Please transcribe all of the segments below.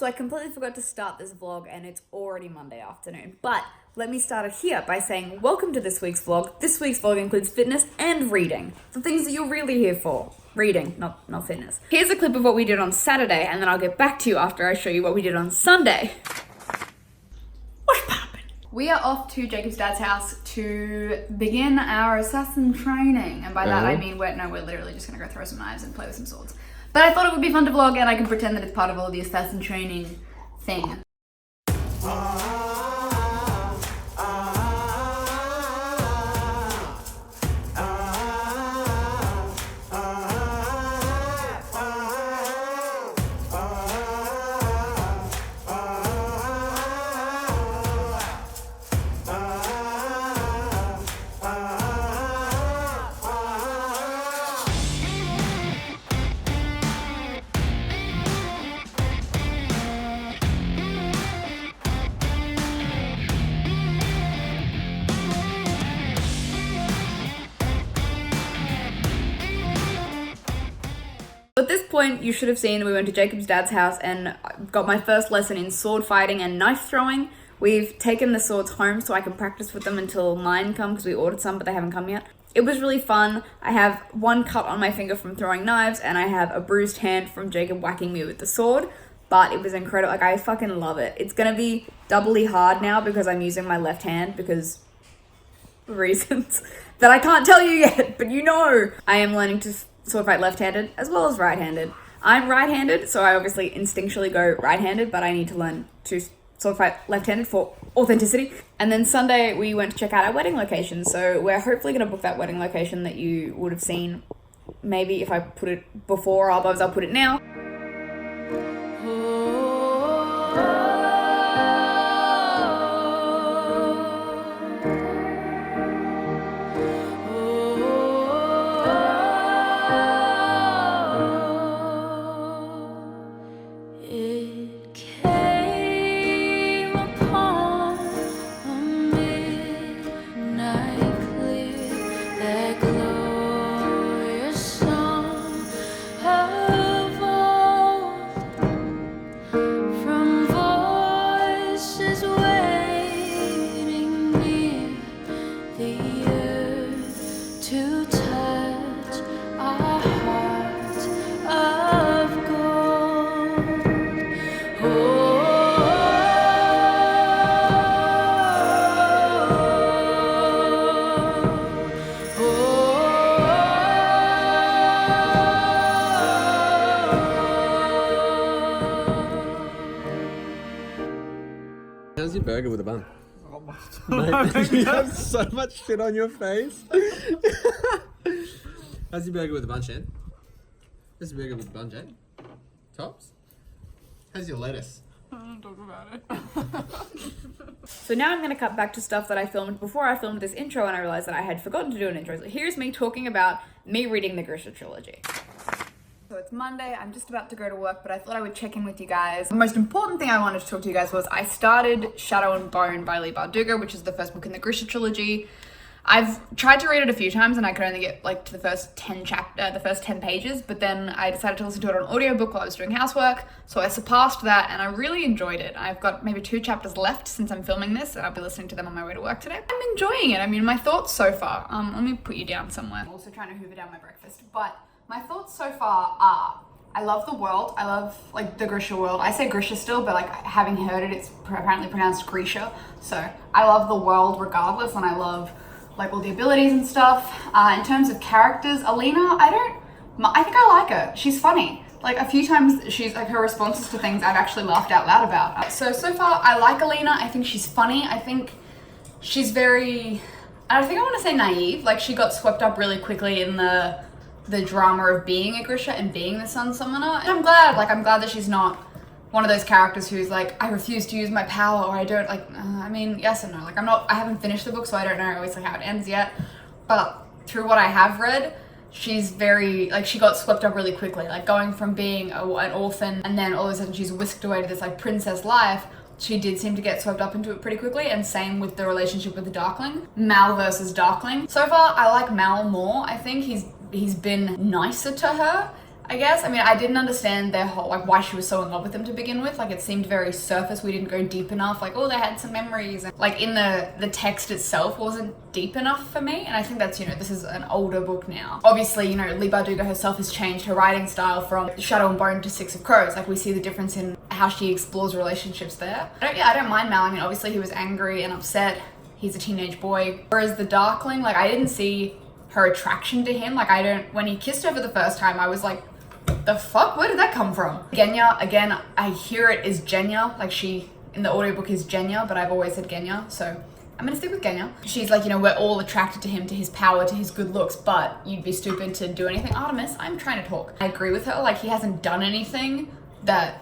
So I completely forgot to start this vlog and it's already Monday afternoon. But let me start it here by saying welcome to this week's vlog. This week's vlog includes fitness and reading. The things that you're really here for. Reading, not fitness. Here's a clip of what we did on Saturday and then I'll get back to you after I show you what we did on Sunday. What's poppin'? We are off to Jacob's dad's house to begin our assassin training. And by that I mean we're literally just gonna go throw some knives and play with some swords. But I thought it would be fun to vlog and I can pretend that it's part of all the assassin training thing. At this point, you should have seen we went to Jacob's dad's house and got my first lesson in sword fighting and knife throwing. We've taken the swords home so I can practice with them until mine come because we ordered some but they haven't come yet. It was really fun. I have one cut on my finger from throwing knives and I have a bruised hand from Jacob whacking me with the sword, but it was incredible. Like, I fucking love it. It's gonna be doubly hard now because I'm using my left hand because reasons that I can't tell you yet, but you know. I am learning to sword fight left-handed as well as right-handed. I'm right-handed, so I obviously instinctually go right-handed, but I need to learn to sword fight left-handed for authenticity. And then Sunday we went to check out our wedding location, so we're hopefully going to book that wedding location that you would have seen. Maybe if I put it before, otherwise I'll put it now. How's your burger with a bun? Oh my Mate, you have so much shit on your face. How's your burger with a bun, Shan? How's your burger with a bun, Jane? Tops? How's your lettuce? I don't talk about it. So now I'm going to cut back to stuff that I filmed before I filmed this intro and I realized that I had forgotten to do an intro. So here's me talking about me reading the Grisha Trilogy. So it's Monday, I'm just about to go to work, but I thought I would check in with you guys. The most important thing I wanted to talk to you guys was I started Shadow and Bone by Leigh Bardugo, which is the first book in the Grisha Trilogy. I've tried to read it a few times and I could only get like to the first 10 pages, but then I decided to listen to it on audiobook while I was doing housework, so I surpassed that and I really enjoyed it. I've got maybe 2 chapters left since I'm filming this and I'll be listening to them on my way to work today. I'm enjoying it. I mean, my thoughts so far, let me put you down somewhere. I'm also trying to hoover down my breakfast, but my thoughts so far are, I love the world. I love like the Grisha world. I say Grisha still, but like having heard it, it's apparently pronounced Grisha. So I love the world regardless, and I love like all the abilities and stuff. In terms of characters, Alina, I think I like her. She's funny. Like a few times she's like, her responses to things I've actually laughed out loud about. So far I like Alina. I think she's funny. I think she's very, I think I want to say naive. Like she got swept up really quickly in the drama of being a Grisha and being the Sun Summoner. And I'm glad that she's not one of those characters who's like, I refuse to use my power, or I don't like, I mean, yes and no. Like I haven't finished the book, so I don't know obviously how it ends yet. But through what I have read, she's very, like she got swept up really quickly. Like going from being an orphan and then all of a sudden she's whisked away to this like princess life. She did seem to get swept up into it pretty quickly, and same with the relationship with the Darkling. Mal versus Darkling. So far, I like Mal more. I think he's been nicer to her. I guess. I mean, I didn't understand their whole, like, why she was so in love with him to begin with. Like, it seemed very surface. We didn't go deep enough. Like, oh, they had some memories. And, like, in the text itself wasn't deep enough for me. And I think that's, you know, this is an older book now. Obviously, you know, Leigh Bardugo herself has changed her writing style from Shadow and Bone to Six of Crows. Like, we see the difference in how she explores relationships there. I don't mind Mal. I mean, obviously he was angry and upset. He's a teenage boy. Whereas the Darkling, like, I didn't see her attraction to him. Like, when he kissed her for the first time, I was like, the fuck? Where did that come from? Genya, again, I hear it is Genya. Like, she, in the audiobook, is Genya, but I've always said Genya, so I'm gonna stick with Genya. She's like, you know, we're all attracted to him, to his power, to his good looks, but you'd be stupid to do anything. Artemis, I'm trying to talk. I agree with her. Like, he hasn't done anything that,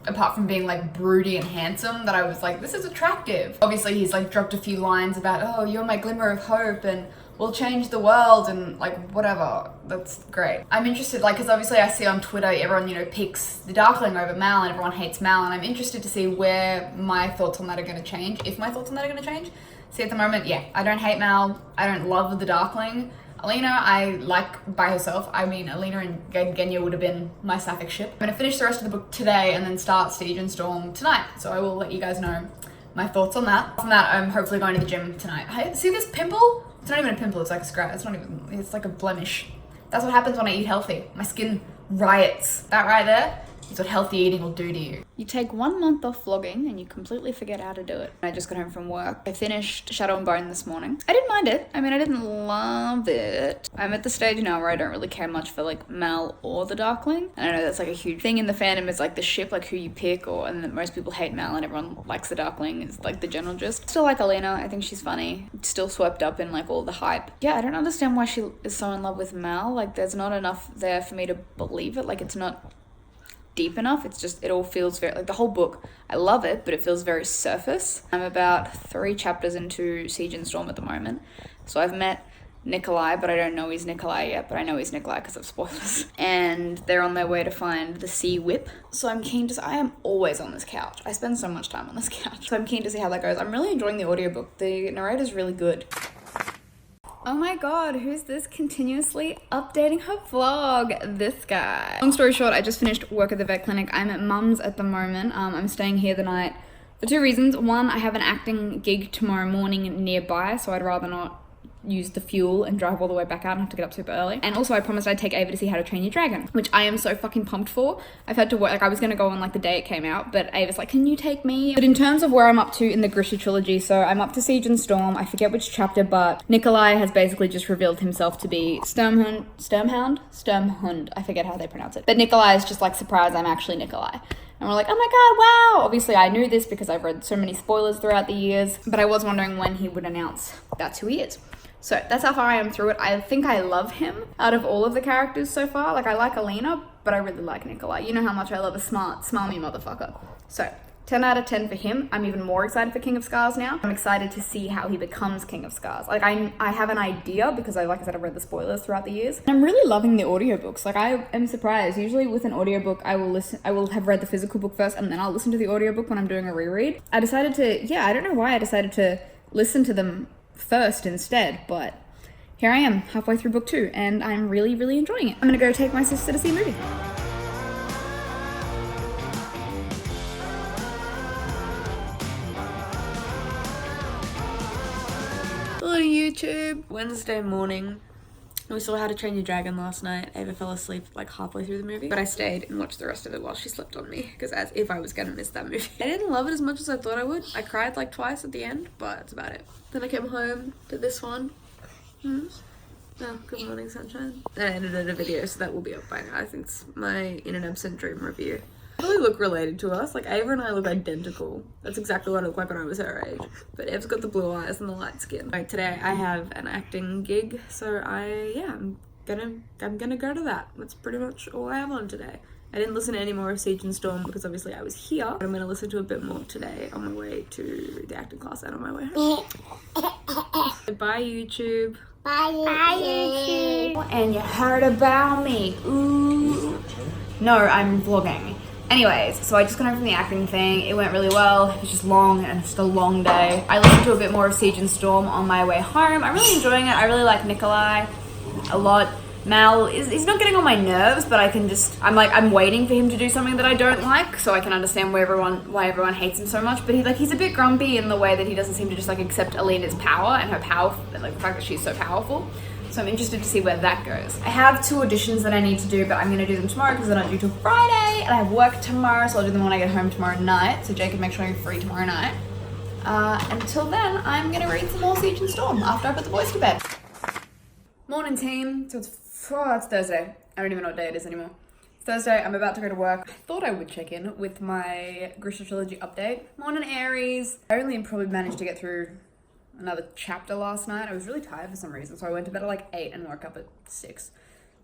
apart from being like broody and handsome, that I was like, this is attractive. Obviously, he's like dropped a few lines about, oh, you're my glimmer of hope and we'll change the world and like whatever. That's great. I'm interested, like, because obviously I see on Twitter everyone, you know, picks the Darkling over Mal and everyone hates Mal, and I'm interested to see where my thoughts on that are going to change, if my thoughts on that are going to change. See, at the moment, yeah, I don't hate Mal. I don't love the Darkling. Alina, I like by herself. I mean, Alina and Genya would have been my sapphic ship. I'm going to finish the rest of the book today and then start Siege and Storm tonight. So I will let you guys know my thoughts on that. From that, I'm hopefully going to the gym tonight. Hey, see this pimple? It's not even a pimple, it's like a scratch. It's like a blemish. That's what happens when I eat healthy. My skin riots. That right there is what healthy eating will do to you. You take 1 month off vlogging and you completely forget how to do it. I just got home from work. I finished Shadow and Bone this morning. I didn't mind it. I mean, I didn't love it. I'm at the stage now where I don't really care much for like Mal or the Darkling. And I know that's like a huge thing in the fandom, is like the ship, like who you pick, and that most people hate Mal and everyone likes the Darkling is like the general gist. Still like Alina. I think she's funny. Still swept up in like all the hype. Yeah, I don't understand why she is so in love with Mal. Like, there's not enough there for me to believe it. Like, it's not deep enough. It's just, it all feels very, like the whole book, I love it, but it feels very surface. I'm about 3 chapters into Siege and Storm at the moment. So I've met Nikolai, but I don't know he's Nikolai yet, but I know he's Nikolai because of spoilers. And they're on their way to find the sea whip. So I'm keen to, I am always on this couch. I spend so much time on this couch. So I'm keen to see how that goes. I'm really enjoying the audiobook. The narrator's really good. Oh my god, who's this continuously updating her vlog? This guy. Long story short, I just finished work at the vet clinic. I'm at mum's at the moment. I'm staying here the night for 2 reasons. One, I have an acting gig tomorrow morning nearby, so I'd rather not use the fuel and drive all the way back out and have to get up super early. And also I promised I'd take Ava to see How to Train Your Dragon, which I am so fucking pumped for. I've had to work, like I was gonna go on like the day it came out, but Ava's like, can you take me? But in terms of where I'm up to in the Grisha Trilogy, so I'm up to Siege and Storm. I forget which chapter, but Nikolai has basically just revealed himself to be Sturmhund. I forget how they pronounce it. But Nikolai is just like, surprise, I'm actually Nikolai. And we're like, oh my god, wow! Obviously I knew this because I've read so many spoilers throughout the years, but I was wondering when he would announce that's who he is. So that's how far I am through it. I think I love him out of all of the characters so far. Like, I like Alina, but I really like Nikolai. You know how much I love a smart, smarmy motherfucker. So 10 out of 10 for him. I'm even more excited for King of Scars now. I'm excited to see how he becomes King of Scars. Like, I have an idea because like I said, I've read the spoilers throughout the years. And I'm really loving the audiobooks. Like, I am surprised. Usually with an audiobook, I will have read the physical book first and then I'll listen to the audiobook when I'm doing a reread. I decided to, yeah, I don't know why I decided to listen to them first instead, but here I am halfway through book 2 and I'm really, really enjoying it. I'm gonna go take my sister to see a movie. Hello YouTube. Wednesday morning. We saw How to Train Your Dragon last night. Ava fell asleep like halfway through the movie, but I stayed and watched the rest of it while she slept on me, because as if I was gonna miss that movie. I didn't love it as much as I thought I would. I cried like twice at the end, but that's about it. Then I came home, did this one. Oh, good morning, sunshine. And I edited a video, so that will be up by now. I think it's my In an Absent Dream review. I really look related to us. Like, Ava and I look identical. That's exactly what I look like when I was her age. But Ev's got the blue eyes and the light skin. Like, today I have an acting gig, so I'm gonna go to that. That's pretty much all I have on today. I didn't listen to any more of Siege and Storm because obviously I was here. But I'm gonna listen to a bit more today on my way to the acting class and on my way home. Bye, YouTube. Bye, YouTube. And you heard about me. Ooh. No, I'm vlogging. Anyways, so I just got home from the acting thing. It went really well. It was just long and it's just a long day. I listened to a bit more of Siege and Storm on my way home. I'm really enjoying it. I really like Nikolai a lot. Mal he's not getting on my nerves, but I'm waiting for him to do something that I don't like, so I can understand why everyone hates him so much. But he's a bit grumpy in the way that he doesn't seem to just like accept Alina's power and her power, like the fact that she's so powerful. So I'm interested to see where that goes. I have 2 auditions that I need to do, but I'm gonna do them tomorrow because they're not due till Friday, and I have work tomorrow, so I'll do them when I get home tomorrow night. So Jacob, make sure you're free tomorrow night. Until then, I'm gonna read some more Siege and Storm after I put the boys to bed. Morning, team. So it's Thursday. I don't even know what day it is anymore. It's Thursday. I'm about to go to work. I thought I would check in with my Grisha Trilogy update. Morning, Aries. I only probably managed to get through another chapter last night. I was really tired for some reason, so I went to bed at like 8 and woke up at 6.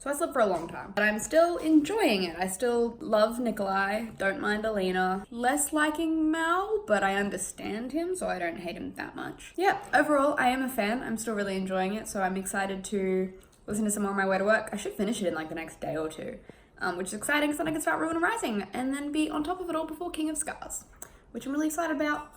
So I slept for a long time, but I'm still enjoying it. I still love Nikolai, don't mind Alina. Less liking Mal, but I understand him, so I don't hate him that much. Yeah, overall, I am a fan. I'm still really enjoying it, so I'm excited to listen to some more on my way to work. I should finish it in like the next day or 2, which is exciting, so then I can start Ruin and Rising, and then be on top of it all before King of Scars, which I'm really excited about.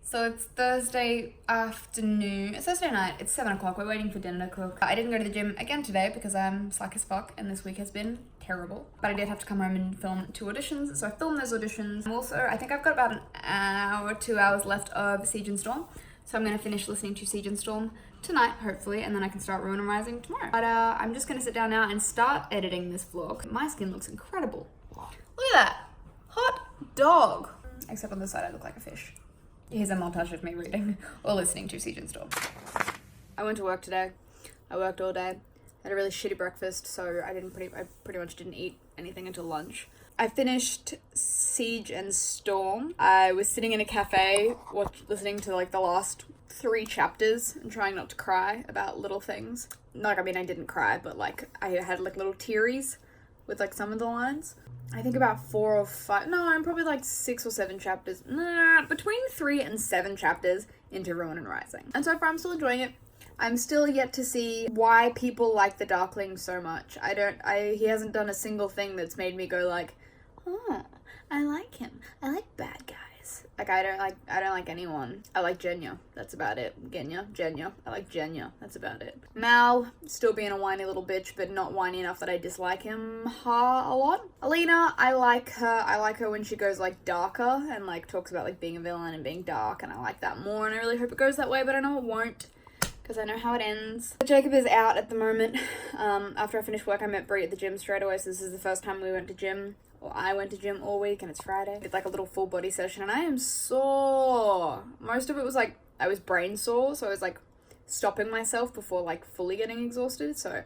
So it's Thursday afternoon, it's Thursday night, it's 7 o'clock, we're waiting for dinner to cook. I didn't go to the gym again today because I'm slack as fuck and this week has been terrible. But I did have to come home and film 2 auditions, so I filmed those auditions. Also, I think I've got about an hour, 2 hours left of Siege and Storm. So I'm going to finish listening to Siege and Storm tonight, hopefully, and then I can start Ruin and Rising tomorrow. But I'm just going to sit down now and start editing this vlog. My skin looks incredible. Look at that. Hot dog. Except on this side I look like a fish. Here's a montage of me reading or listening to Siege and Storm. I went to work today. I worked all day. Had a really shitty breakfast, so I pretty much didn't eat anything until lunch. I finished Siege and Storm. I was sitting in a cafe listening to like the last 3 chapters and trying not to cry about little things. Like, I mean, I didn't cry, but like I had like little tearies with like some of the lines. I think about 4 or 5, no, I'm probably like 6 or 7 chapters, between 3 and 7 chapters into Ruin and Rising. And so far I'm still enjoying it. I'm still yet to see why people like the Darkling so much. He hasn't done a single thing that's made me go like, oh, I like him. I like bad guys. Like, I don't like anyone. I like Genya. That's about it. Genya. I like Genya. That's about it. Mal, still being a whiny little bitch, but not whiny enough that I dislike him a lot. Alina, I like her. I like her when she goes, like, darker and, like, talks about, like, being a villain and being dark, and I like that more, and I really hope it goes that way, but I know it won't, because I know how it ends. Jacob is out at the moment. After I finished work, I met Brie at the gym straight away, so this is the first time we went to gym. Well, I went to gym all week and it's Friday. It's like a little full body session and I am sore. Most of it was like, I was brain sore, so I was like stopping myself before like fully getting exhausted. So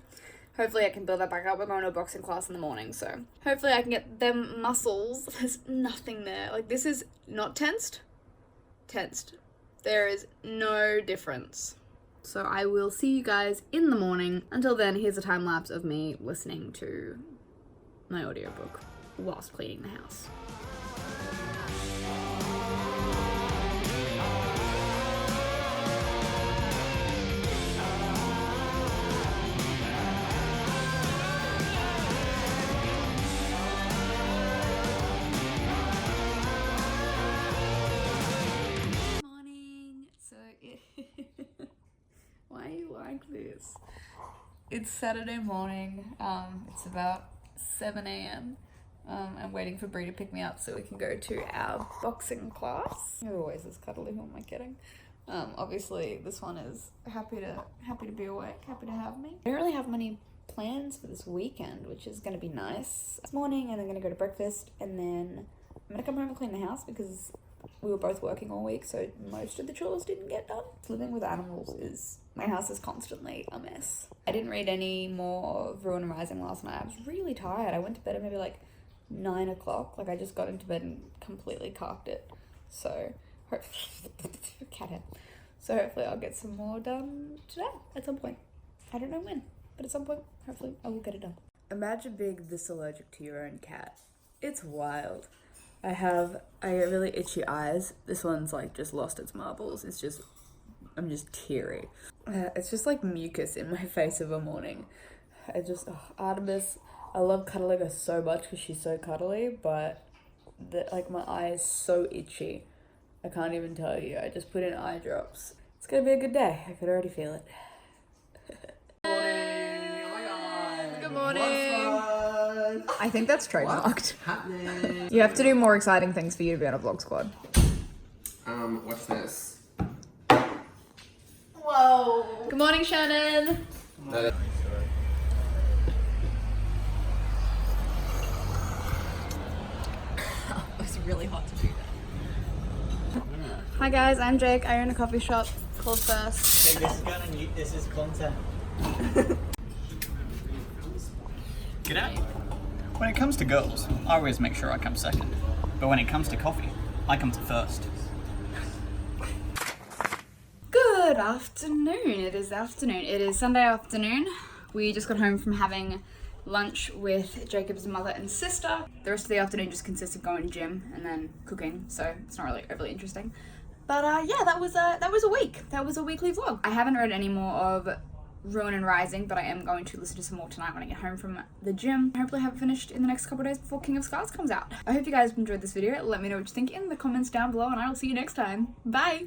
hopefully I can build that back up. We're going to a boxing class in the morning, so hopefully I can get them muscles. There's nothing there. Like, this is not tensed. There is no difference. So I will see you guys in the morning. Until then, here's a time lapse of me listening to my audiobook whilst cleaning the house. Morning. So why are you like this? It's Saturday morning. It's about 7 a.m. I'm waiting for Brie to pick me up so we can go to our boxing class. Who always is cuddly, who am I kidding? Obviously this one is happy to be awake, happy to have me. I don't really have many plans for this weekend, which is gonna be nice. This morning, and I'm gonna go to breakfast, and then I'm gonna come home and clean the house because we were both working all week, so most of the chores didn't get done. Living with animals my house is constantly a mess. I didn't read any more of Ruin and Rising last night. I was really tired. I went to bed at maybe like 9 o'clock. Like, I just got into bed and completely carked it. So, cat head. So hopefully I'll get some more done today at some point. I don't know when, but at some point, hopefully I will get it done. Imagine being this allergic to your own cat. It's wild. I get really itchy eyes. This one's like just lost its marbles. I'm just teary. It's just like mucus in my face of a morning. Artemis, I love cuddling her so much because she's so cuddly, but like my eye is so itchy. I can't even tell you. I just put in eye drops. It's gonna be a good day. I could already feel it. Morning. Good morning. Vlog I think that's squad. trademarked. What's happening? You have to do more exciting things for you to be on a vlog squad. What's this? Whoa. Good morning, Shannon. It's really hot to do that. Hi guys, I'm Jake. I own a coffee shop called First. Jake, this is going to this is content. G'day. When it comes to girls, I always make sure I come second. But when it comes to coffee, I come to first. Good afternoon. It is afternoon. It is Sunday afternoon. We just got home from having lunch with Jacob's mother and sister. The rest of the afternoon just consists of going to gym and then cooking, so it's not really overly interesting. But yeah, that was a week. That was a weekly vlog. I haven't read any more of Ruin and Rising, but I am going to listen to some more tonight when I get home from the gym. I hopefully have it finished in the next couple of days before King of Scars comes out. I hope you guys enjoyed this video. Let me know what you think in the comments down below, and I will see you next time. Bye!